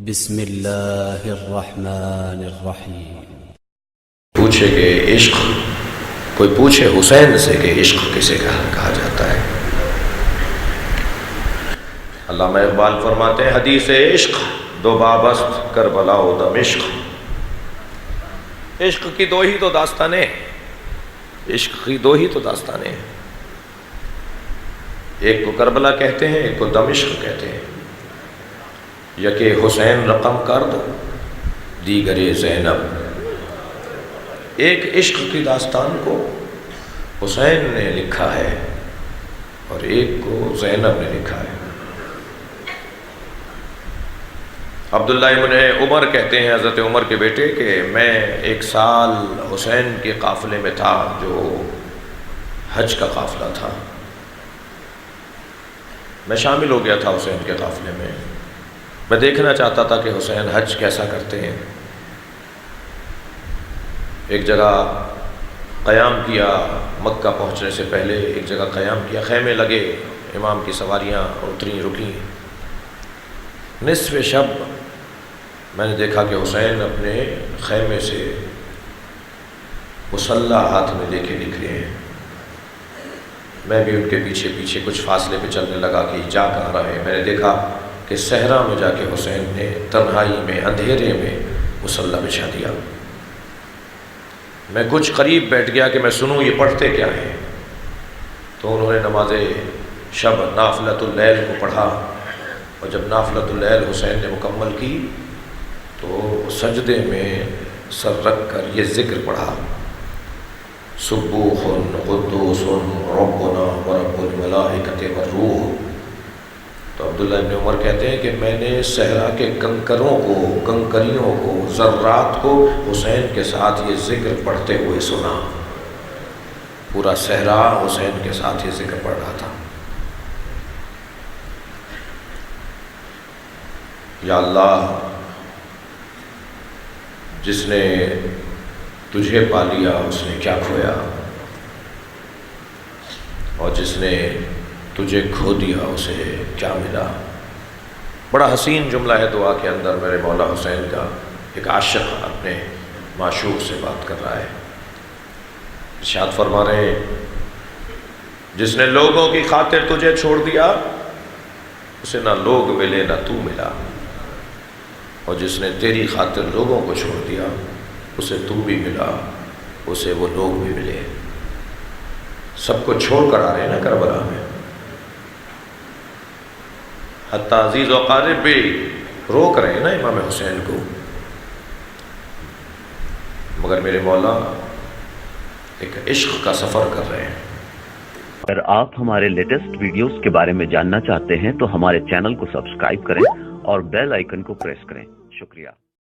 بسم اللہ الرحمن الرحیم۔ پوچھے کہ عشق، کوئی پوچھے حسین سے کہ عشق کسے کہا جاتا ہے؟ علامہ اقبال فرماتے ہیں حدیث عشق دو بابست کربلا و دمشق۔ عشق کی دو ہی تو داستانیں، عشق کی دو ہی تو داستانیں، ایک کو کربلا کہتے ہیں، ایک کو دمشق کہتے ہیں۔ یکے حسین رقم کرد دیگرے زینب۔ ایک عشق کی داستان کو حسین نے لکھا ہے اور ایک کو زینب نے لکھا ہے۔ عبداللہ ابن عمر کہتے ہیں، حضرت عمر کے بیٹے، کہ میں ایک سال حسین کے قافلے میں تھا جو حج کا قافلہ تھا۔ میں شامل ہو گیا تھا حسین کے قافلے میں۔ میں دیکھنا چاہتا تھا کہ حسین حج کیسا کرتے ہیں۔ ایک جگہ قیام کیا، مکہ پہنچنے سے پہلے ایک جگہ قیام کیا، خیمے لگے، امام کی سواریاں اتریں رکیں۔ نصف شب میں نے دیکھا کہ حسین اپنے خیمے سے مصلی ہاتھ میں لے کے نکلے ہیں۔ میں بھی ان کے پیچھے پیچھے کچھ فاصلے پہ چلنے لگا کہ جا کہاں رہے ہیں۔ میں نے دیکھا کہ صحرا میں جا کے حسین نے تنہائی میں، اندھیرے میں مصلی بچھا دیا۔ میں کچھ قریب بیٹھ گیا کہ میں سنوں یہ پڑھتے کیا ہیں۔ تو انہوں نے نماز شب نافلۃ اللیل کو پڑھا، اور جب نافلۃ اللیل حسین نے مکمل کی تو سجدے میں سر رکھ کر یہ ذکر پڑھا: سبوح قدوس ربنا ورب الملائکۃ والروح۔ تو عبداللہ ابن عمر کہتے ہیں کہ میں نے صحرا کے کنکروں کو، کنکریوں کو، ذرات کو حسین کے ساتھ یہ ذکر پڑھتے ہوئے سنا۔ پورا صحرا حسین کے ساتھ یہ ذکر پڑھ رہا تھا: یا اللہ، جس نے تجھے پا لیا اس نے کیا کھویا، اور جس نے تجھے کھو دیا اسے کیا ملا۔ بڑا حسین جملہ ہے دعا کے اندر میرے مولا حسین کا۔ ایک عاشق اپنے معشوق سے بات کر رہا ہے، ارشاد فرما رہے ہیں: جس نے لوگوں کی خاطر تجھے چھوڑ دیا اسے نہ لوگ ملے نہ تو ملا، اور جس نے تیری خاطر لوگوں کو چھوڑ دیا اسے تو بھی ملا، اسے وہ لوگ بھی ملے۔ سب کو چھوڑ کر آ رہے ہیں نا کربلا میں، حتیٰ عزیز و اقارب بھی روک رہے ہیں نا امام حسین کو، مگر میرے مولا ایک عشق کا سفر کر رہے ہیں۔ اگر آپ ہمارے لیٹسٹ ویڈیوز کے بارے میں جاننا چاہتے ہیں تو ہمارے چینل کو سبسکرائب کریں اور بیل آئیکن کو پریس کریں۔ شکریہ۔